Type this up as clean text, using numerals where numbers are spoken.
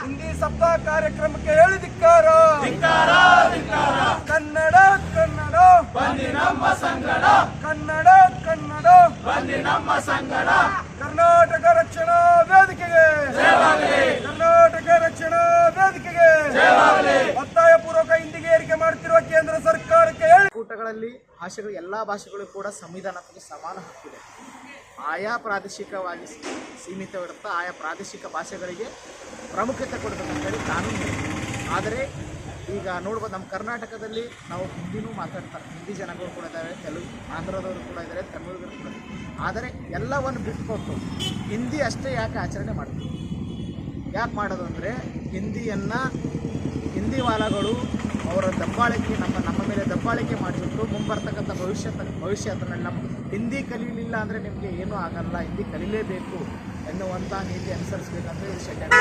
ಹಿಂದಿ ಸಪ್ತಾಹ ಕಾರ್ಯಕ್ರಮಕ್ಕೆ ಹೇಳಿ ಧಿಕ್ಕಾರ. ಕನ್ನಡ ಕನ್ನಡ ಬನ್ನಿ ನಮ್ಮ ಸಂಗಡ, ಕನ್ನಡ ಕನ್ನಡ ಬನ್ನಿ ನಮ್ಮ ಸಂಗಡ. ಕರ್ನಾಟಕ ರಕ್ಷಣಾ ವೇದಿಕೆಗೆ ಜಯವಾಗಲಿ, ಕರ್ನಾಟಕ ರಕ್ಷಣಾ ವೇದಿಕೆಗೆ ಜಯವಾಗಲಿ. ಒತ್ತಾಯ ಪೂರ್ವಕ ಹಿಂದಿಗೆ ಏರಿಕೆ ಮಾಡುತ್ತಿರುವ ಕೇಂದ್ರ ಸರ್ಕಾರಕ್ಕೆ ಹೇಳಿ. ಕೂಟಗಳಲ್ಲಿ ಭಾಷೆಗಳು ಎಲ್ಲ ಭಾಷೆಗಳು ಕೂಡ ಸಂವಿಧಾನಕ್ಕೆ ಸಮಾನ ಹಕ್ಕಿದೆ. ಆಯಾ ಪ್ರಾದೇಶಿಕವಾಗಿ ಸೀಮಿತವಿರುತ್ತಾ ಆಯಾ ಪ್ರಾದೇಶಿಕ ಭಾಷೆಗಳಿಗೆ ಪ್ರಾಮುಖ್ಯತೆ ಕೊಡಬೇಕಂತೇಳಿ ಕಾನೂನು ಇದೆ. ಆದರೆ ಈಗ ನೋಡ್ಬೋದು, ನಮ್ಮ ಕರ್ನಾಟಕದಲ್ಲಿ ನಾವು ಹಿಂದಿನೂ ಮಾತಾಡ್ತಾರೆ, ಹಿಂದಿ ಜನಗಳು ಕೂಡ ಇದ್ದಾರೆ, ತೆಲುಗು ಆಂಧ್ರದವರು ಕೂಡ ಇದ್ದಾರೆ, ತಮಿಳುಗರು ಕೂಡ ಇದ್ದಾರೆ. ಆದರೆ ಎಲ್ಲವನ್ನು ಬಿಟ್ಕೊಟ್ಟು ಹಿಂದಿ ಅಷ್ಟೇ ಯಾಕೆ ಆಚರಣೆ ಮಾಡ್ತೀವಿ? ಯಾಕೆ ಮಾಡೋದು ಅಂದರೆ ಹಿಂದಿ ವಾಲಗಳು ಅವರ ದಬ್ಬಾಳಿಕೆ ನಮ್ಮ ಮೇಲೆ ದಬ್ಬಾಳಿಕೆ ಮಾಡಿಬಿಟ್ಟು ಮುಂಬರ್ತಕ್ಕಂಥ ಭವಿಷ್ಯದಲ್ಲಿ ನಮ್ಮ ಹಿಂದಿ ಕಲೀಲಿಲ್ಲ ಅಂದರೆ ನಿಮಗೆ ಏನೂ ಆಗಲ್ಲ, ಹಿಂದಿ ಕಲೀಲೇಬೇಕು ಎನ್ನುವಂಥ ನೀತಿ ಅನುಸರಿಸಬೇಕಂತ ಇದು ಷಡ್ಯಂತ್ರ.